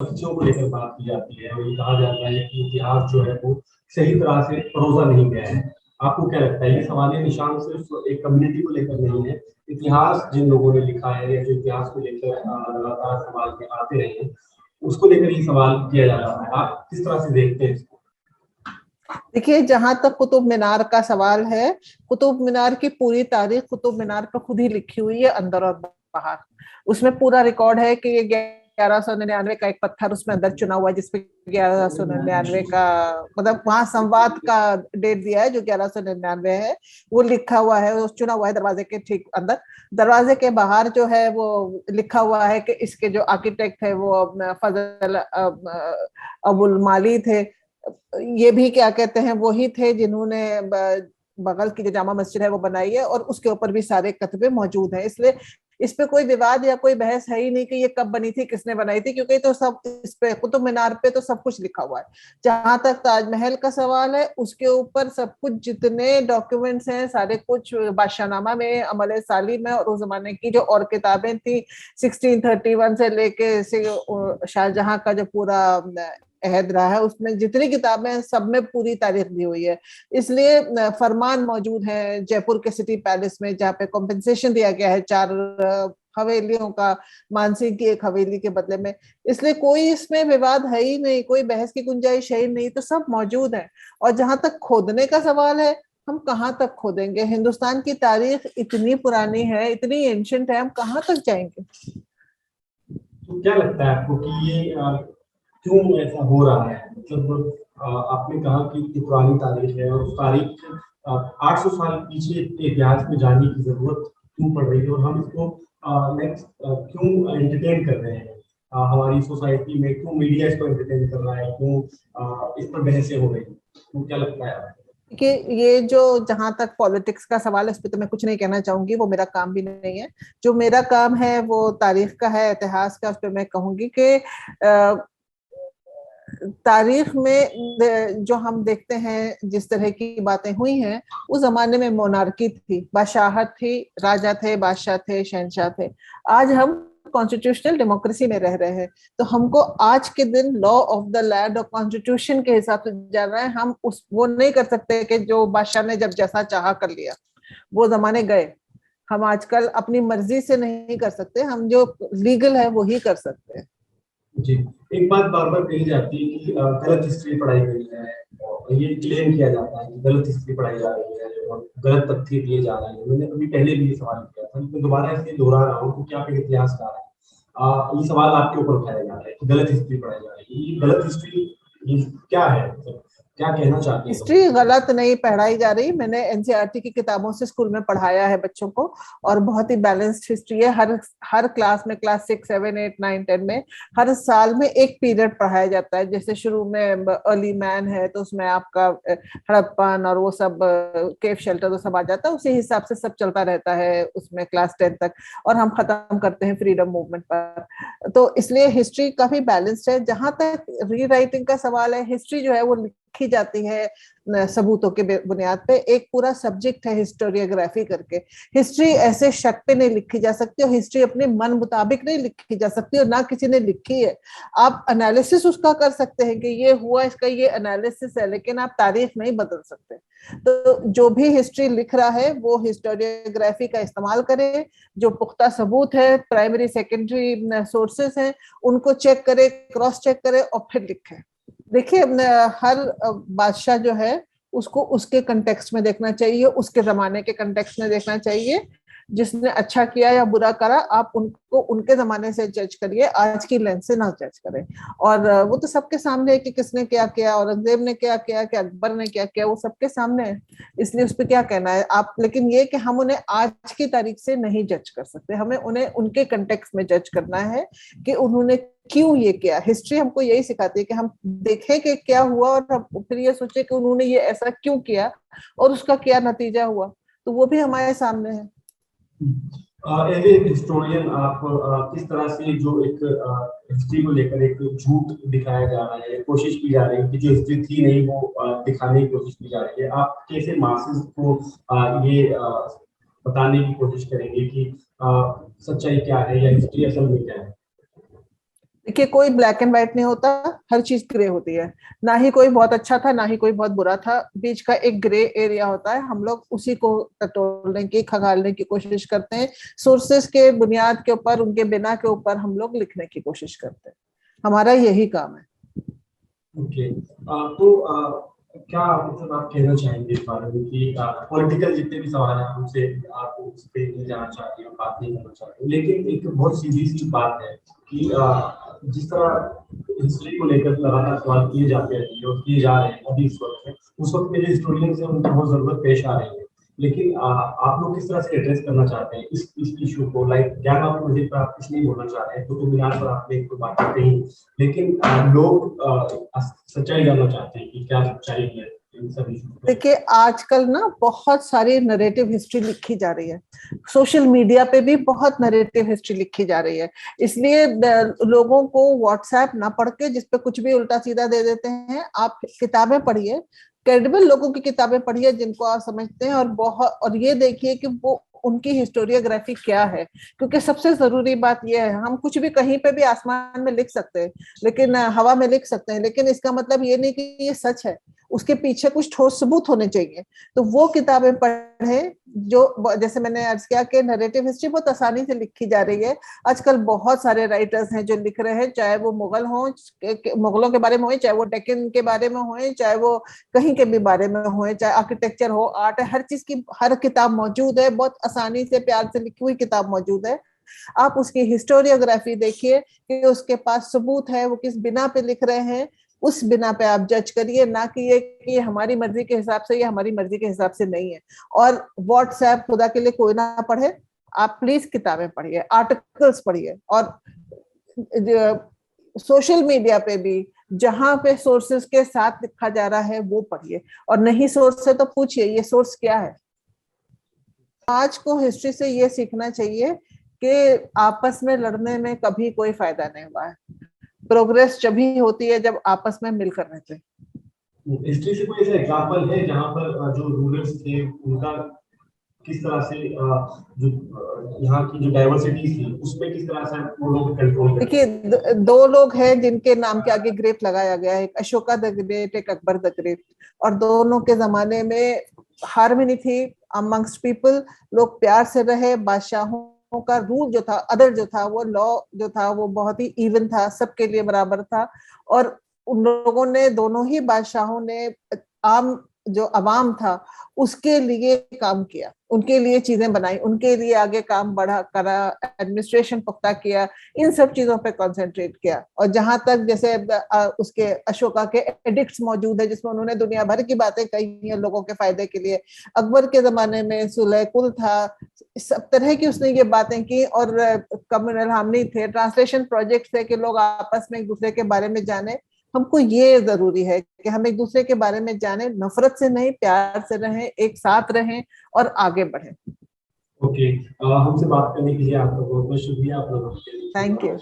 बच्चों को लेकर बात की जाती है और ये कहा जाता है कि इतिहास जो है वो सही तरह से परोसा नहीं गया है। आपको क्या लगता है ये सवालिया निशान सिर्फ एक कम्युनिटी को लेकर नहीं है, इतिहास जिन लोगों ने लिखा है या जो इतिहास को लेकर लगातार सवाल में आते रहे हैं उसको लेकर ये सवाल किया जा रहा है, आप किस तरह से देखते हैं इसको? देखिए, जहां तक कुतुब मीनार का सवाल है, कुतुब मीनार की पूरी तारीख कुतुब मीनार पर खुद ही लिखी हुई है, अंदर और बाहर। उसमें पूरा रिकॉर्ड है कि ये 1199 का एक पत्थर उसमें अंदर चुना हुआ है, जिसपे 1199 का मतलब वहां संवाद का डेट दिया है, जो 1199 है वो लिखा हुआ है, वो चुना हुआ है दरवाजे के ठीक अंदर। दरवाजे के बाहर जो है वो लिखा हुआ है कि इसके जो आर्किटेक्ट है वो फजल अबुल माली थे। ये भी क्या कहते हैं, वही थे जिन्होंने बगल की जो जामा मस्जिद है वो बनाई है, और उसके ऊपर भी सारे कतबे मौजूद हैं। इसलिए इस पे कोई विवाद या कोई बहस है ही नहीं कि ये कब बनी थी, किसने बनाई थी, क्योंकि तो सब इस पे कुतुब मीनार पे तो सब कुछ लिखा हुआ है। जहां तक ताजमहल का सवाल है, उसके ऊपर सब कुछ जितने डॉक्यूमेंट्स हैं सारे कुछ बादशाहनामा में, अमल साली में, और उस जमाने की जो और किताबें थी 1631 से लेके शाहजहां का जो पूरा अहद रहा है, उसमें जितनी किताबें हैं सब में पूरी तारीख दी हुई है। इसलिए फरमान मौजूद है जयपुर के सिटी पैलेस में, जहाँ पे कॉम्पेंसेशन दिया गया है 4 हवेलियों का, मानसिंह की एक हवेली के बदले में। इसलिए कोई इसमें विवाद है ही नहीं, कोई बहस की गुंजाइश है ही नहीं, तो सब मौजूद है। और जहां तक खोदने का सवाल है, हम कहाँ तक खोदेंगे? हिंदुस्तान की तारीख इतनी पुरानी है, इतनी एंशिएंट है, हम कहाँ तक जाएंगे? तो क्या लगता है आपको कि ये क्यों ऐसा हो रहा है? मतलब आपने कहा कि इतनी पुरानी तारीख है और उस तारीख 800 साल पीछे इतिहास में जाने की जरूरत क्यों पड़ रही है और हम इसको नेक्स्ट क्यों एंटरटेन कर रहे हैं? हमारी सोसाइटी में क्यों मीडिया इसको एंटरटेन कर रहा है, क्यों इस पर बहसें हो रही? तो क्या लगता है आपको? कि ये जो जहां तक पॉलिटिक्स का सवाल है, इस पे तो मैं कुछ नहीं कहना चाहूंगी, वो मेरा काम भी नहीं है। जो मेरा काम है वो तारीख का है, इतिहास का। उस पर मैं कहूंगी कि तारीख में जो हम देखते हैं जिस तरह की बातें हुई हैं, उस जमाने में मोनार्की थी, बादशाहत थी, राजा थे, बादशाह थे, शहनशाह थे। आज हम कॉन्स्टिट्यूशनल डेमोक्रेसी में रह रहे हैं, तो हमको आज के दिन लॉ ऑफ द लैंड और कॉन्स्टिट्यूशन के हिसाब से जाना है। हम उस वो नहीं कर सकते कि जो बादशाह ने जब जैसा चाहा कर लिया, वो जमाने गए। हम आजकल अपनी मर्जी से नहीं कर सकते, हम जो लीगल है वो ही कर सकते हैं। जी, एक बात बार बार कही जाती है कि गलत हिस्ट्री पढ़ाई गई है और ये क्लेम किया जाता है कि गलत हिस्ट्री पढ़ाई जा रही है और गलत तथ्य दिए जा रहे हैं। मैंने अभी पहले भी ये सवाल किया था, मैं दोबारा इसलिए दोहरा रहा हूँ क्योंकि आप एक इतिहासकार हैं। ये सवाल आपके ऊपर उठाया जा रहा है कि गलत हिस्ट्री पढ़ाई जा रही है। ये गलत हिस्ट्री ये क्या है, मतलब क्या कहना चाहते हैं? हिस्ट्री गलत नहीं पढ़ाई जा रही। मैंने एनसीईआरटी की किताबों से स्कूल में पढ़ाया है बच्चों को, और बहुत ही बैलेंस्ड हिस्ट्री है। हर क्लास में, क्लास 6, 7, 8, 9, 10 में हर साल में एक पीरियड पढ़ाया जाता है। जैसे शुरू में अर्ली मैन है, तो उसमें आपका हड़प्पन और वो सब केव शेल्टर वो सब आ जाता है। उसी हिसाब से सब चलता रहता है उसमें क्लास 10 तक, और हम खत्म करते हैं फ्रीडम मूवमेंट पर। तो इसलिए हिस्ट्री काफी बैलेंस्ड है। जहां तक री राइटिंग का सवाल है, हिस्ट्री जो है वो लिखी जाती है सबूतों के बुनियाद पे। एक पूरा सब्जेक्ट है हिस्टोरियोग्राफी करके। हिस्ट्री ऐसे शक पे नहीं लिखी जा सकती, और हिस्ट्री अपने मन मुताबिक नहीं लिखी जा सकती, और ना किसी ने लिखी है। आप एनालिसिस उसका कर सकते हैं कि ये हुआ, इसका ये एनालिसिस है, लेकिन आप तारीख नहीं बदल सकते। तो जो भी हिस्ट्री लिख रहा है वो हिस्टोरियोग्राफी का इस्तेमाल करे, जो पुख्ता सबूत है, प्राइमरी सेकेंडरी सोर्सेस हैं, उनको चेक करे, क्रॉस चेक करे, और फिर लिखे। देखिए, हर बादशाह जो है उसको उसके कंटेक्स्ट में देखना चाहिए, उसके जमाने के कंटेक्स्ट में देखना चाहिए। जिसने अच्छा किया या बुरा करा, आप उनको उनके जमाने से जज करिए, आज की लेंस से ना जज करें। और वो तो सबके सामने है कि किसने क्या किया, औरंगजेब ने क्या किया, कि अकबर ने क्या किया, वो सबके सामने है। इसलिए उस पर क्या कहना है आप। लेकिन ये कि हम उन्हें आज की तारीख से नहीं जज कर सकते, हमें उन्हें उनके कंटेक्स्ट में जज करना है कि उन्होंने क्यों ये किया। हिस्ट्री हमको यही सिखाती है कि हम देखें कि क्या हुआ, और हम फिर ये सोचे कि उन्होंने ये ऐसा क्यों किया और उसका क्या नतीजा हुआ, तो वो भी हमारे सामने है। एज ए हिस्टोरियन आप किस तरह से जो एक हिस्ट्री को लेकर एक झूठ दिखाया जा रहा है, कोशिश की जा रही है कि जो हिस्ट्री थी नहीं वो दिखाने की कोशिश की जा रही है, आप कैसे मासेस को ये बताने की कोशिश करेंगे कि सच्चाई क्या है या हिस्ट्री असल में क्या है? देखिए कोई ब्लैक एंड व्हाइट नहीं होता, हर चीज ग्रे होती है। ना ही कोई बहुत अच्छा था, ना ही कोई बहुत बुरा था, बीच का एक ग्रे एरिया होता है। हम लोग उसी को टटोलने की, खंगालने की कोशिश करते हैं। सोर्सेस के बुनियाद के ऊपर, उनके बिना के ऊपर हम लोग लिखने की कोशिश करते हैं। हमारा यही काम है। ओके, तो क्या मतलब आप कहना चाहेंगे इस बारे में कि पॉलिटिकल जितने भी सवाल हैं आप उनसे, आप उस पे नहीं जाना चाहते हो, बात नहीं करना चाहते हो, लेकिन एक बहुत सीधी सी बात है कि जिस तरह हिस्ट्री को लेकर लगातार सवाल किए जाते हैं और किए जा रहे हैं अभी इस वक्त में, उस वक्त में जो हिस्टोरियंस हैं उनको बहुत जरूरत पेश आ रही है। लेकिन आप लोग किस तरह से एड्रेस करना चाहते हैं इस इशू को? लाइक ज्ञान और मुझे पर आप कुछ नहीं बोलना चाह रहे हैं, तो बुनियाद पर आपने एक बात कही, लेकिन लोग सच्चाई जानना चाहते हैं कि क्या सच्चाई है इन सभी इशू पे। देखिए आजकल ना बहुत सारी नरेटिव हिस्ट्री लिखी जा रही है, सोशल मीडिया पे भी बहुत नरेटिव हिस्ट्री लिखी जा रही है। इसलिए लोगों को व्हाट्सएप ना पढ़ के जिसपे कुछ भी उल्टा सीधा दे देते हैं। आप किताबें पढ़िए, क्रेडिबल लोगों की किताबें पढ़िए जिनको आप समझते हैं, और ये देखिए कि वो उनकी हिस्टोरियोग्राफी क्या है। क्योंकि सबसे जरूरी बात यह है, हम कुछ भी कहीं पे भी आसमान में लिख सकते हैं, लेकिन हवा में लिख सकते हैं, लेकिन इसका मतलब ये नहीं कि ये सच है। उसके पीछे कुछ ठोस सबूत होने चाहिए। तो वो किताबें पढ़ें जो, जैसे मैंने अर्ज किया कि नरेटिव हिस्ट्री बहुत आसानी से लिखी जा रही है। आजकल बहुत सारे राइटर्स हैं जो लिख रहे हैं, चाहे वो मुगल हो, मुगलों के बारे में हो, चाहे वो डेक्कन के बारे में हो, चाहे वो कहीं के भी बारे में हो, चाहे आर्किटेक्चर हो, आर्ट है, हर चीज की हर किताब मौजूद है। बहुत आसानी से प्यार से लिखी हुई किताब मौजूद है। आप उसकी हिस्टोरियोग्राफी देखिए कि उसके पास सबूत है, वो किस बिना पे लिख रहे हैं, उस बिना पे आप जज करिए। ना कि ये हमारी मर्जी के हिसाब से, ये हमारी मर्जी के हिसाब से नहीं है। और व्हाट्सएप खुदा के लिए कोई ना पढ़े, आप प्लीज किताबें पढ़िए, आर्टिकल्स पढ़िए, और सोशल मीडिया पे भी जहां पे सोर्सेस के साथ लिखा जा रहा है वो पढ़िए। और नहीं सोर्स है तो पूछिए ये सोर्स क्या है। आज को हिस्ट्री से ये सीखना चाहिए कि आपस में लड़ने में कभी कोई फायदा नहीं हुआ है। प्रोग्रेस जब ही होती है जब आपस में मिलकर रहते हैं। हिस्ट्री से कोई ऐसा एग्जांपल है जहां पर जो रूलर्स थे उनका किस तरह से जो यहाँ की जो डाइवर्सिटी थी उसमें किस तरह से वो लोग कंट्रोल करते देखिए दो लोग हैं जिनके नाम के आगे ग्रेट लगाया गया है, एक अशोका द ग्रेट, एक अकबर द ग्रेट। और दोनों के जमाने में हार्मनी थी अमंगस्ट पीपल। लोग प्यार से रहे। बादशाहों का रूल जो था, अदर जो था, वो लॉ जो था वो बहुत ही इवन था, सबके लिए बराबर था। और उन लोगों ने, दोनों ही बादशाहों ने आम जो अवाम था उसके लिए काम किया, उनके लिए चीजें बनाई, उनके लिए आगे काम बढ़ा करा, एडमिनिस्ट्रेशन पुख्ता किया, इन सब चीजों पे कंसंट्रेट किया। और जहां तक जैसे उसके अशोका के एडिक्ट्स मौजूद है जिसमें उन्होंने दुनिया भर की बातें कही हैं लोगों के फायदे के लिए। अकबर के जमाने में सुलह कुल था, सब तरह की उसने ये बातें की। और कम्युनल हार्मनी थे, ट्रांसलेशन प्रोजेक्ट थे कि लोग आपस में एक दूसरे के बारे में जाने। हमको ये जरूरी है कि हम एक दूसरे के बारे में जाने, नफरत से नहीं, प्यार से रहें, एक साथ रहें और आगे बढ़ें। ओके, हमसे बात करने के लिए आपका बहुत बहुत शुक्रिया। आप लोगों के लिए थैंक यू।